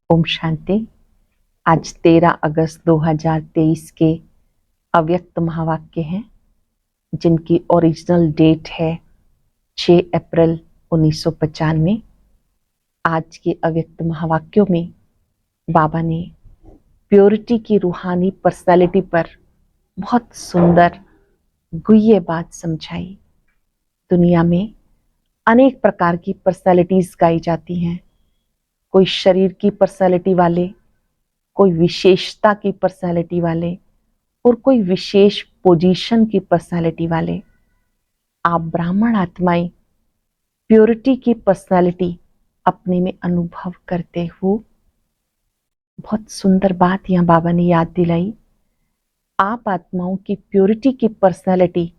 ओम शांति। आज 13 अगस्त 2023 के अव्यक्त महावाक्य हैं जिनकी ओरिजिनल डेट है 6 अप्रैल 1995। आज के अव्यक्त महावाक्यों में बाबा ने प्योरिटी की रूहानी पर्सनालिटी पर बहुत सुंदर गुह्य बात समझाई। दुनिया में अनेक प्रकार की पर्सनालिटीज गाई जाती हैं। कोई शरीर की पर्सनालिटी वाले, कोई विशेषता की पर्सनालिटी वाले और कोई विशेष पोजीशन की पर्सनालिटी वाले। आप ब्राह्मण आत्माएं प्योरिटी की पर्सनालिटी अपने में अनुभव करते हो। बहुत सुंदर बात यहां बाबा ने याद दिलाई। आप आत्माओं की प्योरिटी की पर्सनालिटी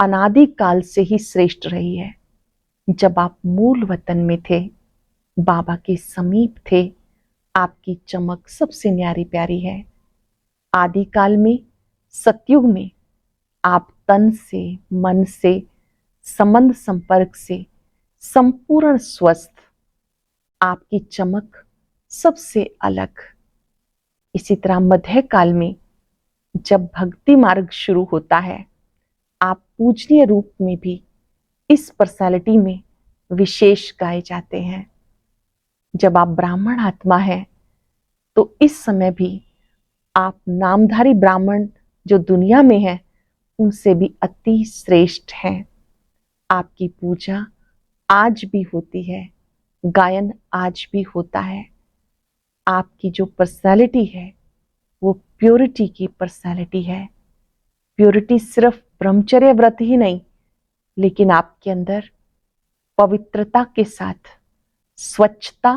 अनादि काल से ही श्रेष्ठ रही है। जब आप मूल वतन में थे, बाबा के समीप थे, आपकी चमक सबसे न्यारी प्यारी है। आदिकाल में, सतयुग में आप तन से, मन से, संबंध संपर्क से संपूर्ण स्वस्थ, आपकी चमक सबसे अलग। इसी तरह मध्य काल में जब भक्ति मार्ग शुरू होता है, आप पूजनीय रूप में भी इस पर्सनालिटी में विशेष गाए जाते हैं। जब आप ब्राह्मण आत्मा हैं तो इस समय भी आप नामधारी ब्राह्मण जो दुनिया में है उनसे भी अति श्रेष्ठ हैं। आपकी पूजा आज भी होती है, गायन आज भी होता है। आपकी जो पर्सनालिटी है वो प्योरिटी की पर्सनालिटी है। प्योरिटी सिर्फ ब्रह्मचर्य व्रत ही नहीं, लेकिन आपके अंदर पवित्रता के साथ स्वच्छता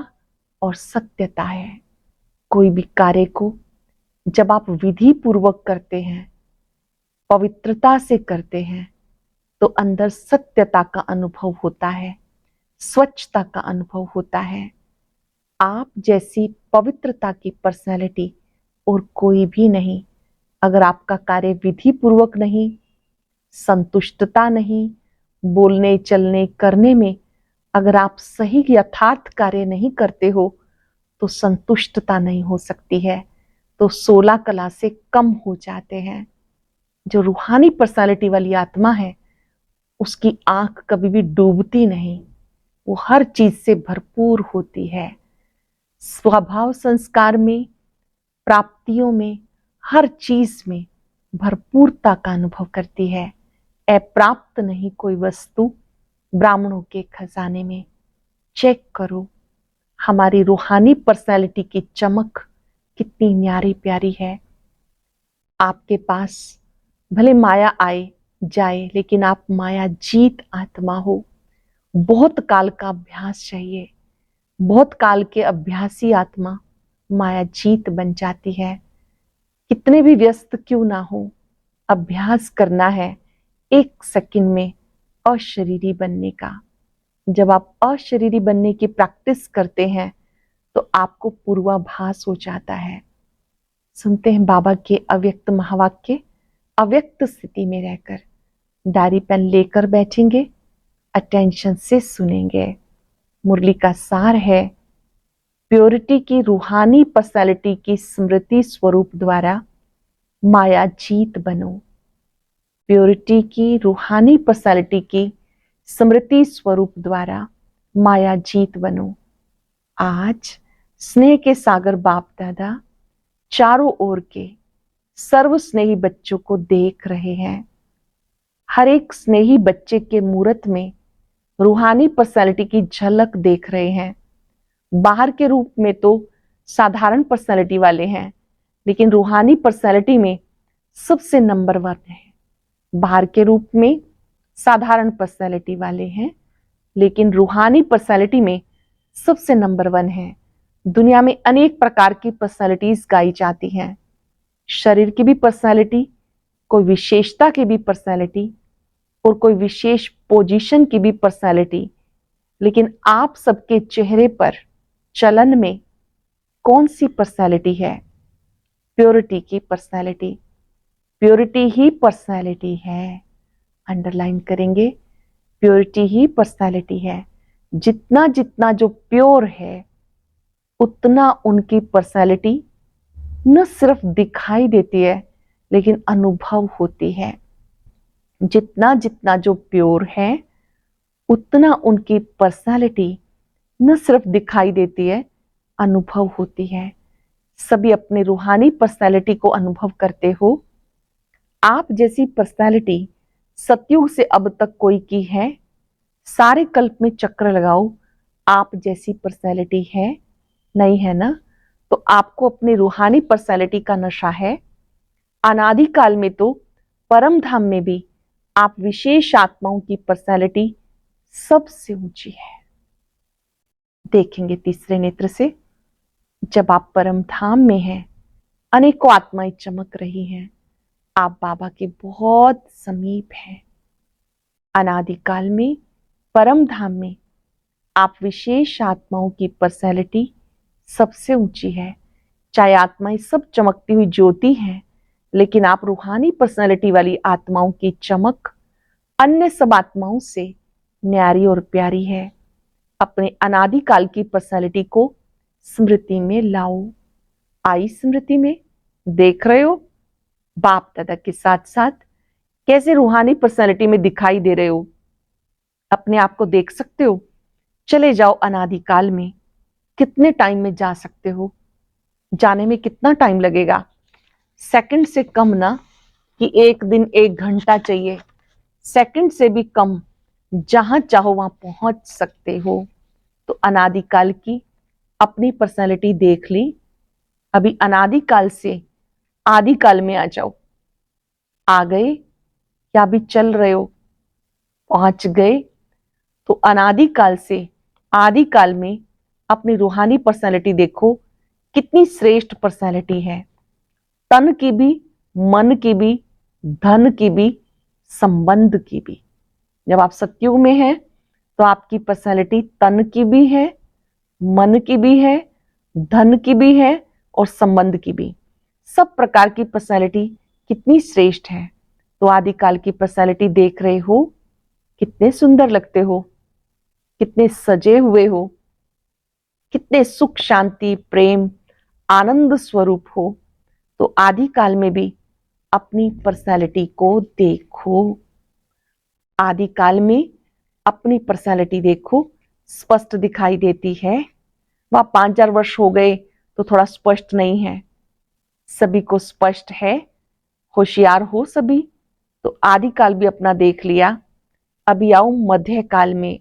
और सत्यता है। कोई भी कार्य को जब आप विधि पूर्वक करते हैं, पवित्रता से करते हैं, तो अंदर सत्यता का अनुभव होता है, स्वच्छता का अनुभव होता है। आप जैसी पवित्रता की पर्सनालिटी और कोई भी नहीं। अगर आपका कार्य विधि पूर्वक नहीं, संतुष्टता नहीं, बोलने चलने करने में अगर आप सही यथार्थ कार्य नहीं करते हो तो संतुष्टता नहीं हो सकती है, तो 16 कला से कम हो जाते हैं। जो रूहानी पर्सनालिटी वाली आत्मा है उसकी आंख कभी भी डूबती नहीं, वो हर चीज से भरपूर होती है। स्वभाव संस्कार में, प्राप्तियों में, हर चीज में भरपूरता का अनुभव करती है। अप्राप्त नहीं कोई वस्तु ब्राह्मणों के खजाने में। चेक करो हमारी रूहानी पर्सनालिटी की चमक कितनी न्यारी प्यारी है। आपके पास भले माया आए जाए, लेकिन आप माया जीत आत्मा हो। बहुत काल का अभ्यास चाहिए। बहुत काल के अभ्यासी आत्मा माया जीत बन जाती है। कितने भी व्यस्त क्यों ना हो, अभ्यास करना है 1 सेकंड में अशरीरी बनने का। जब आप अशरीरी बनने की प्रैक्टिस करते हैं तो आपको पूर्वाभास हो जाता है। सुनते हैं बाबा के अव्यक्त महावाक्य। अव्यक्त स्थिति में रहकर डायरी पेन लेकर बैठेंगे, अटेंशन से सुनेंगे। मुरली का सार है, प्योरिटी की रूहानी पर्सनालिटी की स्मृति स्वरूप द्वारा माया जीत बनो। प्योरिटी की रूहानी पर्सनालिटी की स्मृति स्वरूप द्वारा माया जीत बनो। आज स्नेह के सागर बाप दादा चारों ओर के सर्व स्नेही बच्चों को देख रहे हैं। हर एक स्नेही बच्चे के मूरत में रूहानी पर्सनालिटी की झलक देख रहे हैं। बाहर के रूप में तो साधारण पर्सनालिटी वाले हैं, लेकिन रूहानी पर्सनालिटी में सबसे नंबर 1 है। बाहर के रूप में साधारण पर्सनालिटी वाले हैं, लेकिन रूहानी पर्सनालिटी में सबसे नंबर 1 है। दुनिया में अनेक प्रकार की पर्सनालिटीज गाई जाती हैं। शरीर की भी पर्सनालिटी, कोई विशेषता की भी पर्सनालिटी और कोई विशेष पोजीशन की भी पर्सनालिटी, लेकिन आप सबके चेहरे पर चलन में कौन सी पर्सनालिटी है? प्योरिटी की पर्सनालिटी। प्योरिटी ही पर्सनालिटी है। अंडरलाइन करेंगे, प्योरिटी ही पर्सनालिटी है। जितना जितना जो प्योर है उतना उनकी पर्सनैलिटी न सिर्फ दिखाई देती है लेकिन अनुभव होती है। जितना जितना जो प्योर है उतना उनकी पर्सनैलिटी न सिर्फ दिखाई देती है, अनुभव होती है। सभी अपने रूहानी पर्सनैलिटी को अनुभव करते हो। आप जैसी पर्सनैलिटी सतयुग से अब तक कोई की है? सारे कल्प में चक्र लगाओ, आप जैसी पर्सनैलिटी है नहीं है ना? तो आपको अपनी रूहानी पर्सनैलिटी का नशा है। अनादि काल में तो परम धाम में भी आप विशेष आत्माओं की पर्सनैलिटी सबसे ऊंची है। देखेंगे तीसरे नेत्र से, जब आप परम धाम में हैं, अनेकों आत्माएं चमक रही हैं, आप बाबा के बहुत समीप हैं। अनादि काल में परम धाम में आप विशेष आत्माओं की पर्सनैलिटी सबसे ऊंची है। चाहे आत्माएं सब चमकती हुई ज्योति हैं, लेकिन आप रूहानी पर्सनैलिटी वाली आत्माओं की चमक अन्य सब आत्माओं से न्यारी और प्यारी है। अपने अनादि काल की पर्सनैलिटी को स्मृति में लाओ। आई स्मृति में? देख रहे हो बाप दादा के साथ साथ कैसे रूहानी पर्सनैलिटी में दिखाई दे रहे हो? अपने आप को देख सकते हो? चले जाओ अनादि काल में। कितने टाइम में जा सकते हो? जाने में कितना टाइम लगेगा? सेकंड से कम ना, कि एक दिन 1 घंटा चाहिए। सेकंड से भी कम, जहां चाहो वहां पहुंच सकते हो। तो अनादि काल की अपनी पर्सनालिटी देख ली, अभी अनादि काल से आदि काल में आ जाओ। आ गए या अभी चल रहे हो? पहुंच गए? तो अनादि काल से आदि काल में अपनी रूहानी पर्सनालिटी देखो, कितनी श्रेष्ठ पर्सनालिटी है। तन की भी, मन की भी, धन की भी, संबंध की भी। जब आप सतयुग में हैं तो आपकी पर्सनालिटी तन की भी है, मन की भी है, धन की भी है और संबंध की भी। सब प्रकार की पर्सनालिटी कितनी श्रेष्ठ है। तो आदिकाल की पर्सनालिटी देख रहे हो, कितने सुंदर लगते हो, कितने सजे हुए हो, कितने सुख शांति प्रेम आनंद स्वरूप हो। तो आदिकाल में भी अपनी पर्सनालिटी को देखो। आदिकाल में अपनी पर्सनालिटी देखो, स्पष्ट दिखाई देती है। वह 5000 वर्ष हो गए तो थोड़ा स्पष्ट नहीं है, सभी को स्पष्ट है। होशियार हो सभी। तो आदिकाल भी अपना देख लिया। अभी आओ मध्य काल में।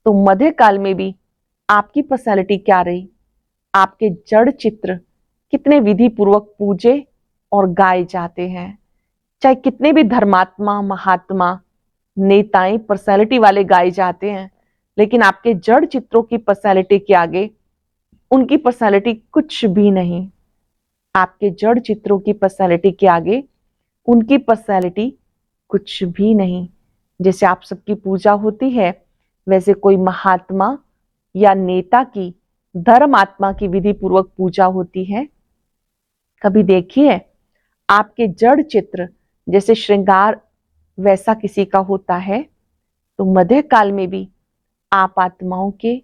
तो मध्य काल में भी आपकी पर्सनालिटी क्या रही? आपके जड़ चित्र कितने विधि पूर्वक पूजे और गाए जाते हैं। चाहे कितने भी धर्मात्मा महात्मा नेताएं पर्सनालिटी वाले गाए जाते हैं, लेकिन आपके जड़ चित्रों की पर्सनालिटी के आगे उनकी पर्सनालिटी कुछ भी नहीं। आपके जड़ चित्रों की पर्सनालिटी के आगे उनकी पर्सनालिटी कुछ भी नहीं। जैसे आप सबकी पूजा होती है, वैसे कोई महात्मा या नेता की, धर्म आत्मा की विधि पूर्वक पूजा होती है। कभी देखिए आपके जड़ चित्र जैसे श्रृंगार वैसा किसी का होता है। तो मध्य काल में भी आप आत्माओं के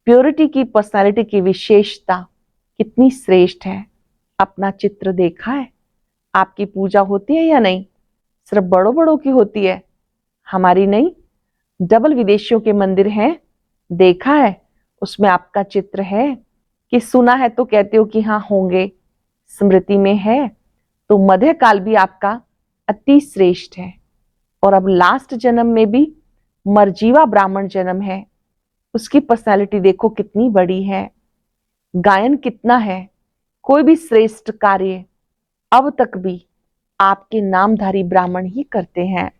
प्योरिटी की पर्सनालिटी की विशेषता कितनी श्रेष्ठ है। अपना चित्र देखा है? आपकी पूजा होती है या नहीं? सिर्फ बड़ों बड़ों की होती है, हमारी नहीं। डबल विदेशियों के मंदिर हैं, देखा है? उसमें आपका चित्र है कि सुना है तो कहते हो कि हाँ होंगे, स्मृति में है। तो मध्य काल भी आपका अति श्रेष्ठ है। और अब लास्ट जन्म में भी मरजीवा ब्राह्मण जन्म है, उसकी पर्सनालिटी देखो कितनी बड़ी है। गायन कितना है, कोई भी श्रेष्ठ कार्य अब तक भी आपके नामधारी ब्राह्मण ही करते हैं।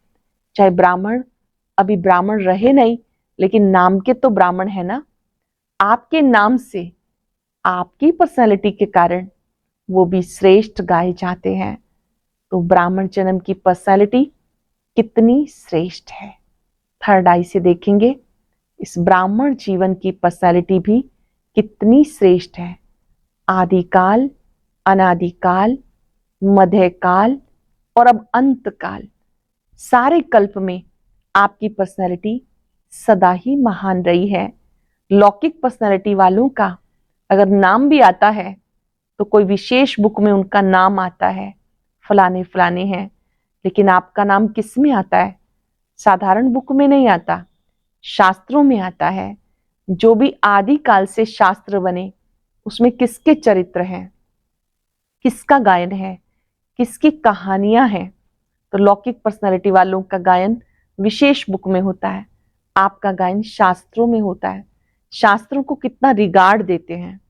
चाहे ब्राह्मण अभी ब्राह्मण रहे नहीं, लेकिन नाम के तो ब्राह्मण है ना। आपके नाम से, आपकी पर्सनालिटी के कारण वो भी श्रेष्ठ गाए जाते हैं। तो ब्राह्मण जन्म की पर्सनालिटी कितनी श्रेष्ठ है। थर्ड आई से देखेंगे इस ब्राह्मण जीवन की पर्सनालिटी भी कितनी श्रेष्ठ है। आदिकाल, अनादिकाल, मध्यकाल और अब अंत काल, सारे कल्प में आपकी पर्सनालिटी सदा ही महान रही है। लौकिक पर्सनालिटी वालों का अगर नाम भी आता है तो कोई विशेष बुक में उनका नाम आता है, फलाने फलाने हैं, लेकिन आपका नाम किस में आता है? साधारण बुक में नहीं आता, शास्त्रों में आता है। जो भी आदि काल से शास्त्र बने उसमें किसके चरित्र हैं, किसका गायन है, किसकी कहानियां हैं? तो लौकिक पर्सनालिटी वालों का गायन विशेष बुक में होता है, आपका गायन शास्त्रों में होता है। शास्त्रों को कितना रिगार्ड देते हैं,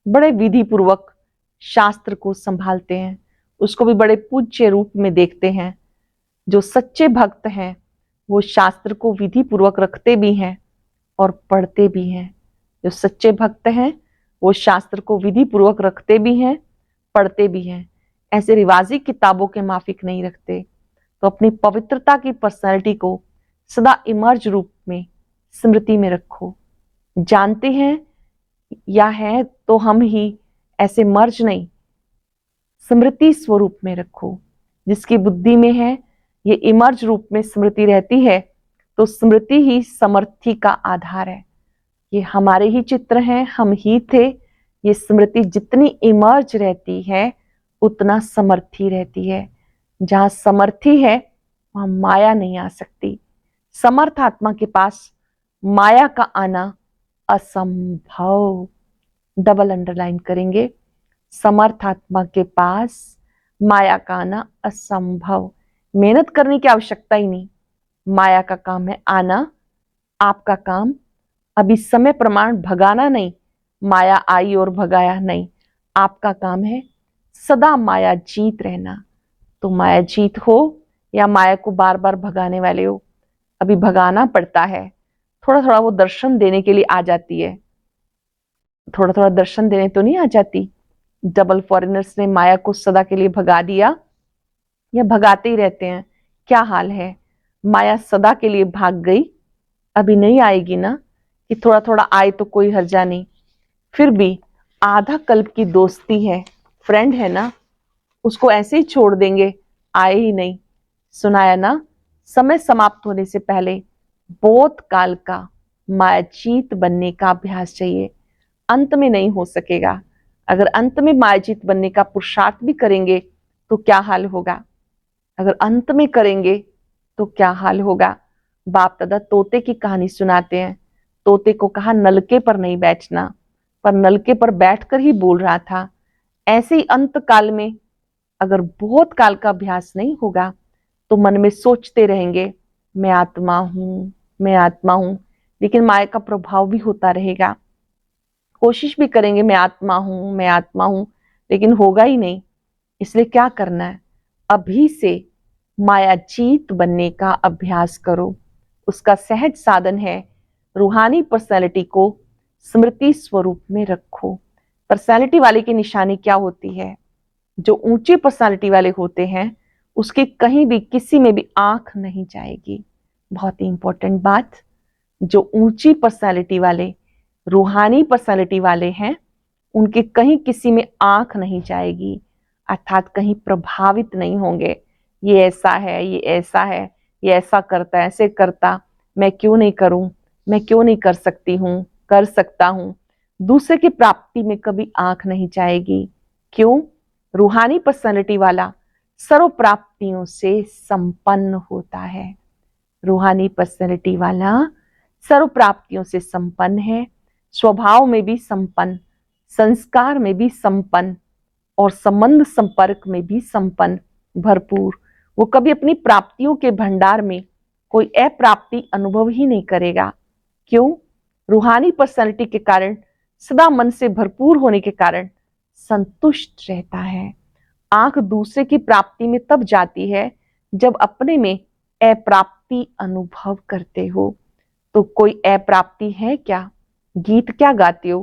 बड़े विधि पूर्वक शास्त्र को संभालते हैं, उसको भी बड़े पूज्य रूप में देखते हैं। जो सच्चे भक्त हैं वो शास्त्र को विधि पूर्वक रखते भी हैं और पढ़ते भी हैं। जो सच्चे भक्त हैं वो शास्त्र को विधि पूर्वक रखते भी हैं, पढ़ते भी हैं। ऐसे रिवाजी किताबों के माफिक नहीं रखते। तो अपनी पवित्रता की पर्सनालिटी को सदा इमर्ज रूप में स्मृति में रखो। जानते हैं या है तो हम ही, ऐसे मर्ज नहीं, स्मृति स्वरूप में रखो। जिसकी बुद्धि में है ये इमर्ज रूप में स्मृति रहती है, तो स्मृति ही समर्थी का आधार है। ये हमारे ही चित्र हैं, हम ही थे। ये स्मृति जितनी इमर्ज रहती है उतना समर्थी रहती है। जहां समर्थी है वहां माया नहीं आ सकती। समर्थ आत्मा के पास माया का आना असंभव। डबल अंडरलाइन करेंगे, समर्थ आत्मा के पास माया का आना असंभव। मेहनत करने की आवश्यकता ही नहीं, माया का काम है आना। आपका काम अभी समय प्रमाण भगाना नहीं, माया आई और भगाया नहीं। आपका काम है सदा माया जीत रहना। तो माया जीत हो या माया को बार बार भगाने वाले हो, अभी भगाना पड़ता है। थोड़ा थोड़ा वो दर्शन देने के लिए आ जाती है, थोड़ा थोड़ा दर्शन देने तो नहीं आ जाती। डबल फॉरेनर्स ने माया को सदा के लिए भगा दिया या भगाते ही रहते हैं? क्या हाल है? माया सदा के लिए भाग गई, अभी नहीं आएगी ना, कि थोड़ा थोड़ा आए तो कोई हर्जा नहीं। फिर भी आधा कल्प की दोस्ती है, फ्रेंड है ना, उसको ऐसे ही छोड़ देंगे? आए ही नहीं। सुनाया ना, समय समाप्त होने से पहले बहुत काल का मायाजीत बनने का अभ्यास चाहिए। अंत में नहीं हो सकेगा। अगर अंत में मायाजीत बनने का पुरुषार्थ भी करेंगे तो क्या हाल होगा? अगर अंत में करेंगे तो क्या हाल होगा? बाप दादा तोते की कहानी सुनाते हैं। तोते को कहा नलके पर नहीं बैठना, पर नलके पर बैठकर ही बोल रहा था। ऐसे ही अंत काल में अगर बहुत काल का अभ्यास नहीं होगा तो मन में सोचते रहेंगे मैं आत्मा हूं, मैं आत्मा हूं, लेकिन माया का प्रभाव भी होता रहेगा। कोशिश भी करेंगे मैं आत्मा हूं, मैं आत्मा हूं, लेकिन होगा ही नहीं। इसलिए क्या करना है? अभी से मायाजीत बनने का अभ्यास करो। उसका सहज साधन है रूहानी पर्सनैलिटी को स्मृति स्वरूप में रखो। पर्सनैलिटी वाले की निशानी क्या होती है? जो ऊंचे पर्सनालिटी वाले होते हैं उसकी कहीं भी किसी में भी आंख नहीं जाएगी। बहुत ही इंपॉर्टेंट बात, जो ऊंची पर्सनालिटी वाले रूहानी पर्सनालिटी वाले हैं उनके कहीं किसी में आंख नहीं जाएगी, अर्थात कहीं प्रभावित नहीं होंगे। ये ऐसा है, ये ऐसा है, ये ऐसा करता, ऐसे करता, मैं क्यों नहीं करूं, मैं क्यों नहीं कर सकती हूं, कर सकता हूं। दूसरे की प्राप्ति में कभी आंख नहीं जाएगी। क्यों? रूहानी पर्सनालिटी वाला सर्व प्राप्तियों से संपन्न होता है। रूहानी पर्सनालिटी वाला सर्व प्राप्तियों से संपन्न है, स्वभाव में भी संपन्न, संस्कार में भी संपन्न और संबंध संपर्क में भी संपन्न, भरपूर। वो कभी अपनी प्राप्तियों के भंडार में कोई अप्राप्ति अनुभव ही नहीं करेगा। क्यों? रूहानी पर्सनालिटी के कारण, सदा मन से भरपूर होने के कारण संतुष्ट रहता है। आंख दूसरे की प्राप्ति में तब जाती है जब अपने में अप्राप्ति अनुभव करते हो। तो कोई अप्राप्ति है क्या? गीत क्या गाते हो?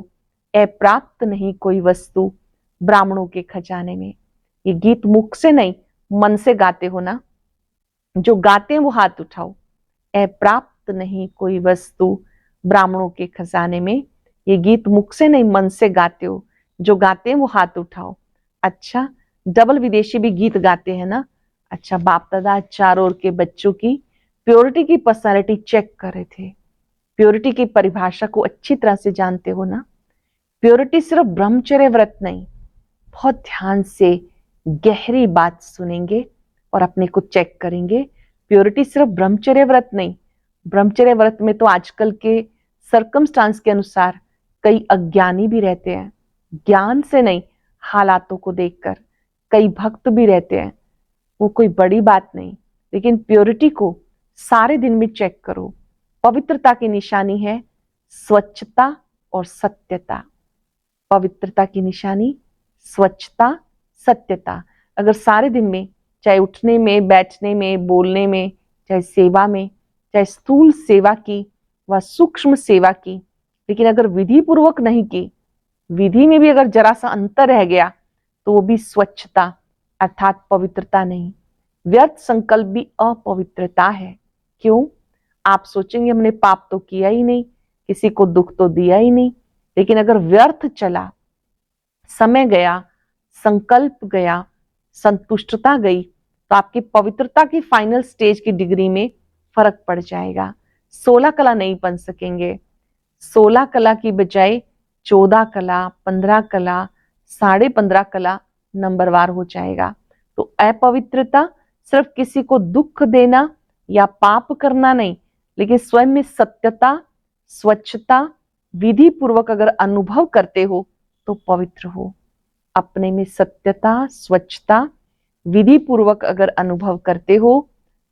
अप्राप्त नहीं कोई वस्तु ब्राह्मणों के खजाने में। ये गीत मुख से नहीं मन से गाते हो ना? जो गाते हैं वो हाथ उठाओ। अप्राप्त नहीं कोई वस्तु ब्राह्मणों के खजाने में। ये गीत मुख से नहीं मन से गाते हो। जो गाते हैं वो हाथ उठाओ। अच्छा, डबल विदेशी भी गीत गाते हैं ना? अच्छा, बाप दादा चारों ओर के बच्चों की प्योरिटी की पर्सनालिटी चेक कर रहे थे। प्योरिटी की परिभाषा को अच्छी तरह से जानते हो ना? प्योरिटी सिर्फ ब्रह्मचर्य व्रत नहीं, बहुत ध्यान से गहरी बात सुनेंगे और अपने को चेक करेंगे। प्योरिटी सिर्फ ब्रह्मचर्य व्रत नहीं, ब्रह्मचर्य व्रत में तो आजकल के सर्कमस्टांस के अनुसार कई अज्ञानी भी रहते हैं, ज्ञान से नहीं हालातों को देखकर कई भक्त भी रहते हैं, वो कोई बड़ी बात नहीं। लेकिन प्योरिटी को सारे दिन में चेक करो। पवित्रता की निशानी है स्वच्छता और सत्यता। पवित्रता की निशानी स्वच्छता, सत्यता। अगर सारे दिन में, चाहे उठने में, बैठने में, बोलने में, चाहे सेवा में, चाहे स्थूल सेवा की व सूक्ष्म सेवा की, लेकिन अगर विधि पूर्वक नहीं की, विधि में भी अगर जरा सा अंतर रह गया, तो वो भी स्वच्छता अर्थात पवित्रता नहीं। व्यर्थ संकल्प भी अपवित्रता है। क्यों? आप सोचेंगे हमने पाप तो किया ही नहीं, किसी को दुख तो दिया ही नहीं, लेकिन अगर व्यर्थ चला, समय गया, संकल्प गया, संतुष्टता गई, तो आपकी पवित्रता की फाइनल स्टेज की डिग्री में फर्क पड़ जाएगा। 16 कला नहीं बन सकेंगे। 16 कला की बजाय 14 कला, 15 कला, 15.5 कला नंबरवार हो जाएगा। तो अपवित्रता सिर्फ किसी को दुख देना या पाप करना नहीं, लेकिन स्वयं में सत्यता, स्वच्छता, विधि पूर्वक अगर अनुभव करते हो तो पवित्र हो। अपने में सत्यता, स्वच्छता, विधि पूर्वक अगर अनुभव करते हो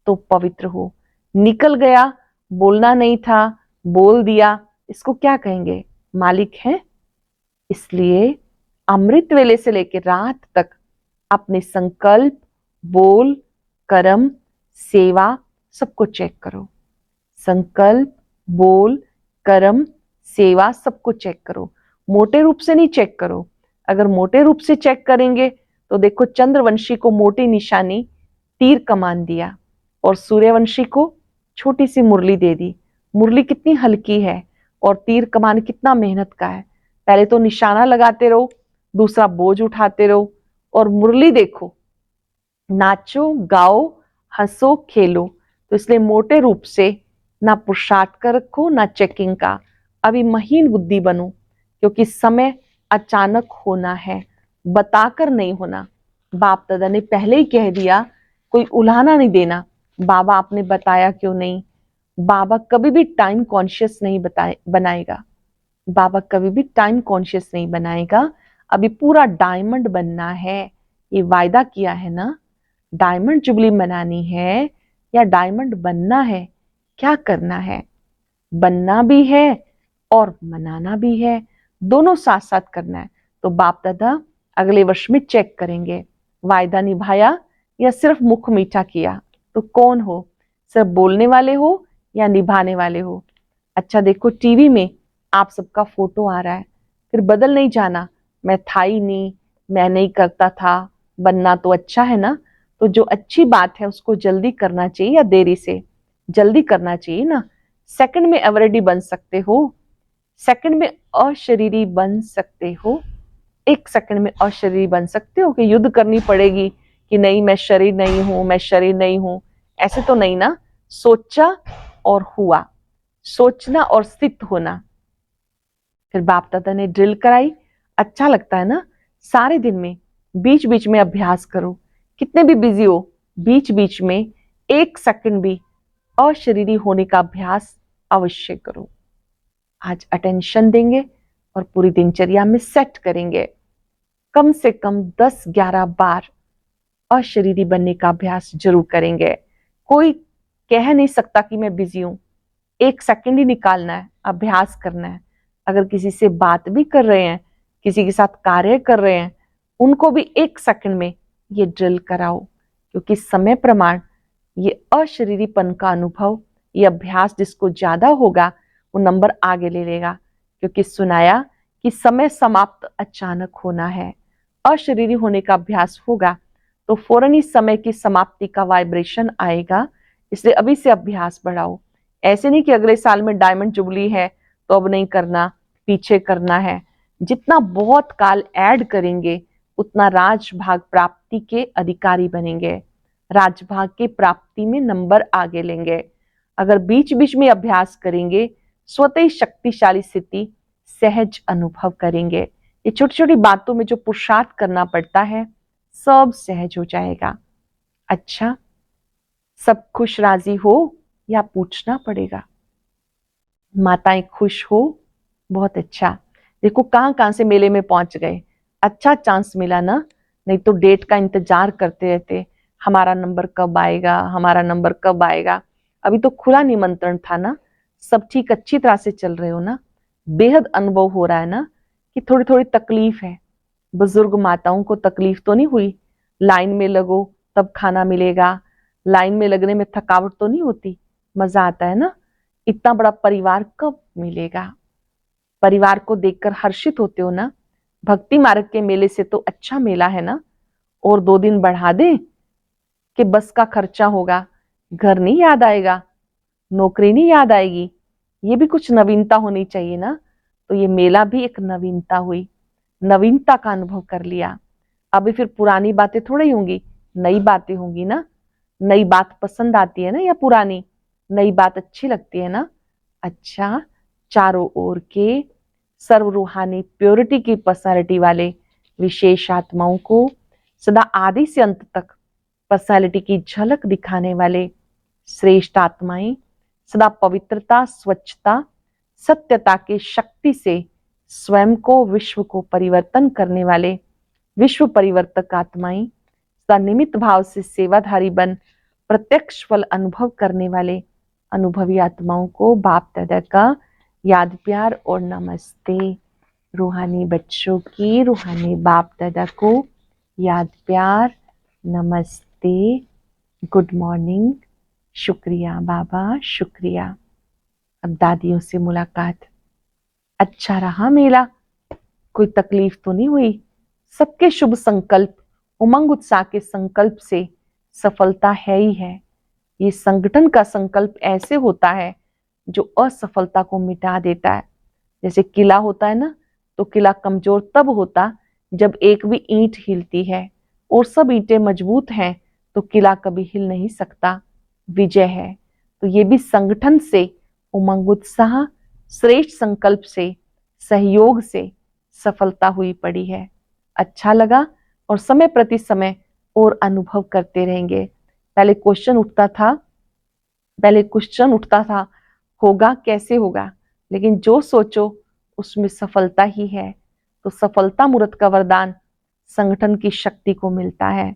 तो पवित्र हो। निकल गया, बोलना नहीं था, बोल दिया, इसको क्या कहेंगे? मालिक है। इसलिए अमृत वेले से लेकर रात तक अपने संकल्प, बोल, कर्म, सेवा सबको चेक करो। संकल्प, बोल, कर्म, सेवा सबको चेक करो। मोटे रूप से नहीं चेक करो। अगर मोटे रूप से चेक करेंगे तो देखो, चंद्रवंशी को मोटी निशानी तीर कमान दिया और सूर्यवंशी को छोटी सी मुरली दे दी। मुरली कितनी हल्की है और तीर कमान कितना मेहनत का है। पहले तो निशाना लगाते रहो, दूसरा बोझ उठाते रहो, और मुरली देखो, नाचो, गाओ, हंसो, खेलो। तो इसलिए मोटे रूप से ना पुरुषार्थ का रखो, ना चेकिंग का। अभी महीन बुद्धि बनो, क्योंकि समय अचानक होना है, बताकर नहीं होना। बाप दादा ने पहले ही कह दिया, कोई उलाहना नहीं देना। बाबा आपने बताया क्यों नहीं? बाबा कभी भी टाइम कॉन्शियस नहीं बनाएगा। बाबा कभी भी टाइम कॉन्शियस नहीं बनाएगा। अभी पूरा डायमंड बनना है, ये वायदा किया है ना। डायमंड जुबली मनानी है या डायमंड बनना है? क्या करना है? बनना भी है और मनाना भी है, दोनों साथ साथ करना है। तो बाप दादा अगले वर्ष में चेक करेंगे, वायदा निभाया या सिर्फ मुख मीठा किया। तो कौन हो, सिर्फ बोलने वाले हो या निभाने वाले हो? अच्छा देखो, टीवी में आप सबका फोटो आ रहा है, फिर बदल नहीं जाना, मैं था ही नहीं, मैं नहीं करता था। बनना तो अच्छा है ना। तो जो अच्छी बात है उसको जल्दी करना चाहिए या देरी से? जल्दी करना चाहिए ना। सेकंड में एवरेडी बन सकते हो, सेकंड में अशरीरी बन सकते हो। 1 सेकंड में अशरीरी बन सकते हो कि युद्ध करनी पड़ेगी कि नहीं मैं शरीर नहीं हूं, मैं शरीर नहीं हूं? ऐसे तो नहीं ना। सोचा और हुआ, सोचना और स्थित होना। फिर बाप दादा ने ड्रिल कराई, अच्छा लगता है ना। सारे दिन में बीच बीच में अभ्यास करो, कितने भी बिजी हो, बीच बीच में 1 सेकंड भी अशरीरी होने का अभ्यास अवश्य करो। आज अटेंशन देंगे और पूरी दिनचर्या में सेट करेंगे। कम से कम 10-11 बार अशरीरी बनने का अभ्यास जरूर करेंगे। कोई कह नहीं सकता कि मैं बिजी हूं, 1 सेकंड ही निकालना है, अभ्यास करना है। अगर किसी से बात भी कर रहे हैं, किसी के साथ कार्य कर रहे हैं, उनको भी 1 सेकंड में ये ड्रिल कराओ, क्योंकि समय प्रमाण ये अशरीरीपन का अनुभव, ये अभ्यास जिसको ज्यादा होगा वो नंबर आगे ले लेगा। क्योंकि सुनाया कि समय समाप्त अचानक होना है। अशरीरी होने का अभ्यास होगा तो फौरन ही समय की समाप्ति का वाइब्रेशन आएगा। इसलिए अभी से अभ्यास बढ़ाओ। ऐसे नहीं कि अगले साल में डायमंड जुबली है तो अब नहीं करना, पीछे करना है। जितना बहुत काल ऐड करेंगे उतना राजभाग प्राप्ति के अधिकारी बनेंगे, राजभाग की प्राप्ति में नंबर आगे लेंगे। अगर बीच बीच में अभ्यास करेंगे, स्वतः ही शक्तिशाली स्थिति सहज अनुभव करेंगे। ये छोटी छोटी बातों में जो पुरुषार्थ करना पड़ता है सब सहज हो जाएगा। अच्छा, सब खुश राजी हो या पूछना पड़ेगा? माताएं खुश हो? बहुत अच्छा। देखो कहां कहां से मेले में पहुंच गए। अच्छा चांस मिला ना, नहीं तो डेट का इंतजार करते रहते, हमारा नंबर कब आएगा, हमारा नंबर कब आएगा। अभी तो खुला निमंत्रण था ना, सब ठीक अच्छी तरह से चल रहे हो ना, बेहद अनुभव हो रहा है ना कि थोड़ी थोड़ी तकलीफ है। बुजुर्ग माताओं को तकलीफ तो नहीं हुई? लाइन में लगो तब खाना मिलेगा, लाइन में लगने में थकावट तो नहीं होती? मजा आता है ना? इतना बड़ा परिवार कब मिलेगा? परिवार को देखकर हर्षित होते हो ना? भक्ति मार्ग के मेले से तो अच्छा मेला है ना। और 2 दिन बढ़ा दे कि बस का खर्चा होगा, घर नहीं याद आएगा, नौकरी नहीं याद आएगी, ये भी कुछ नवीनता होनी चाहिए ना। तो ये मेला भी एक नवीनता हुई, नवीनता का अनुभव कर लिया। अभी फिर पुरानी बातें थोड़ी होंगी, नई बातें होंगी ना। नई बात पसंद आती है ना या पुरानी? नई बात अच्छी लगती है ना। अच्छा, चारों ओर के सर्व रूहानी प्योरिटी की पर्सनालिटी वाले विशेष आत्माओं को सदा आदि से अंत तक पर्सनालिटी की झलक दिखाने वाले श्रेष्ठ आत्माएं, सदा पवित्रता, स्वच्छता, सत्यता की शक्ति से स्वयं को, विश्व को परिवर्तन करने वाले विश्व परिवर्तक आत्माएं, सदा निमित्त भाव से सेवाधारी बन प्रत्यक्ष फल अनुभव करने वाले अनुभवी आत्माओं को बाप दादा का याद, प्यार और नमस्ते। रूहानी बच्चों की रूहानी बाप दादा को याद, प्यार, नमस्ते, गुड मॉर्निंग, शुक्रिया बाबा, शुक्रिया। अब दादियों से मुलाकात। अच्छा रहा मेला? कोई तकलीफ तो नहीं हुई? सबके शुभ संकल्प, उमंग उत्साह के संकल्प से सफलता है ही है। ये संगठन का संकल्प ऐसे होता है जो असफलता को मिटा देता है। जैसे किला होता है ना, तो किला कमजोर तब होता जब एक भी ईंट हिलती है, और सब ईंटें मजबूत हैं तो किला कभी हिल नहीं सकता। विजय है। तो ये भी संगठन से, उमंग उत्साह, श्रेष्ठ संकल्प से, सहयोग से सफलता हुई पड़ी है। अच्छा लगा, और समय प्रति समय और अनुभव करते रहेंगे। पहले क्वेश्चन उठता था, होगा कैसे होगा, लेकिन जो सोचो उसमें सफलता ही है। तो सफलता मूर्त का वरदान संगठन की शक्ति को मिलता है।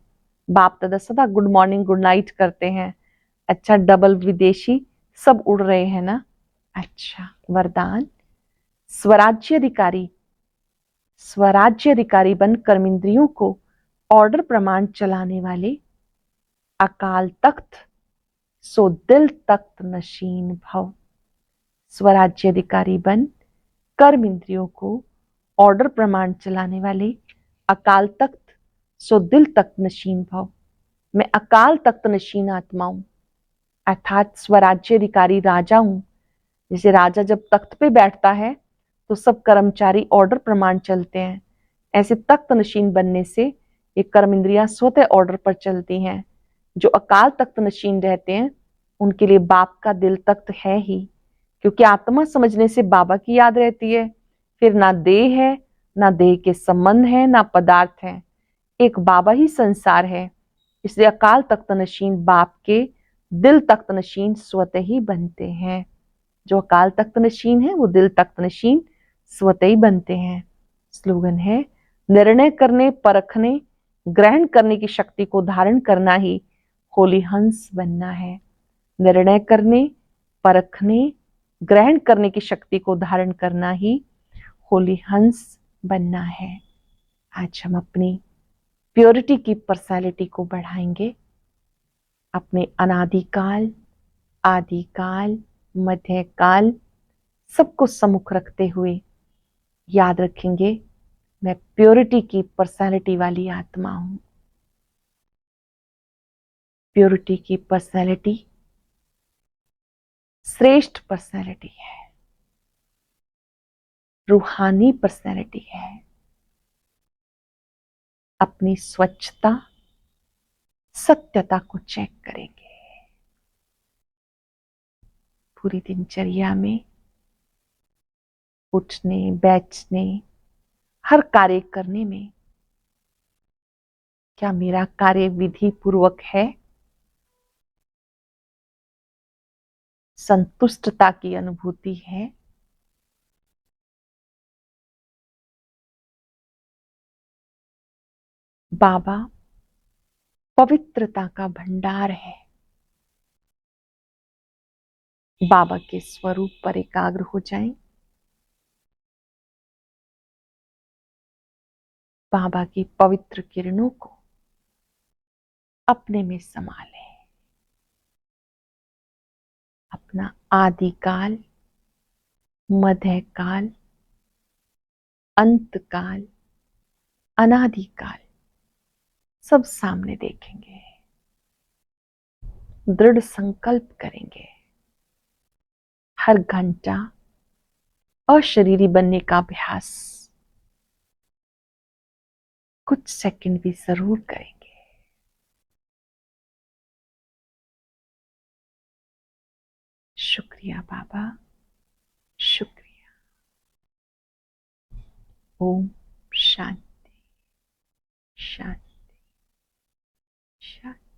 बाप दादा सदा गुड मॉर्निंग गुड नाइट करते हैं। अच्छा, डबल विदेशी सब उड़ रहे हैं ना। अच्छा, वरदान स्वराज्य अधिकारी बन कर्मेंद्रियों को ऑर्डर प्रमाण चलाने वाले अकाल तख्त सो दिल तख्त नशीन भव। स्वराज्य अधिकारी बन कर्म इंद्रियों को ऑर्डर प्रमाण चलाने वाले अकाल तख्त सो दिल तख्त नशीन भव। मैं अकाल तख्त नशीन आत्मा हूं, अर्थात स्वराज्य अधिकारी राजा हूं। जैसे राजा जब तख्त पे बैठता है तो सब कर्मचारी ऑर्डर प्रमाण चलते हैं, ऐसे तख्त नशीन बनने से ये कर्म इंद्रियां स्वतः ऑर्डर पर चलती हैं। जो अकाल तख्त नशीन रहते हैं उनके लिए बाप का दिल तख्त है ही, क्योंकि आत्मा समझने से बाबा की याद रहती है। फिर ना देह है, ना देह के संबंध है, ना पदार्थ है, एक बाबा ही संसार है। इसलिए अकाल तख्त नशीन बाप के दिल तख्त नशीन स्वतः ही बनते हैं। जो अकाल तख्त नशीन है वो दिल तख्त नशीन स्वतः ही बनते हैं। स्लोगन है, निर्णय करने, परखने, ग्रहण करने की शक्ति को धारण करना ही होली हंस बनना है। निर्णय करने, परखने, ग्रहण करने की शक्ति को धारण करना ही होली हंस बनना है। आज हम अपनी प्योरिटी की पर्सनालिटी को बढ़ाएंगे। अपने अनादिकाल, आदिकाल, मध्यकाल सबको सम्मुख रखते हुए याद रखेंगे, मैं प्योरिटी की पर्सनालिटी वाली आत्मा हूं। प्योरिटी की पर्सनालिटी श्रेष्ठ पर्सनालिटी है, रूहानी पर्सनालिटी है। अपनी स्वच्छता, सत्यता को चेक करेंगे। पूरी दिनचर्या में उठने बैठने हर कार्य करने में क्या मेरा कार्य विधि पूर्वक है? संतुष्टता की अनुभूति है? बाबा पवित्रता का भंडार है। बाबा के स्वरूप पर एकाग्र हो जाएं। बाबा की पवित्र किरणों को अपने में समा लें। अपना आदिकाल, मध्यकाल, अंतकाल, अनादिकाल सब सामने देखेंगे। दृढ़ संकल्प करेंगे। हर घंटा अशरीरी बनने का अभ्यास कुछ सेकंड भी जरूर करेंगे। शुक्रिया बाबा, शुक्रिया। ओम शांति शांति शांति।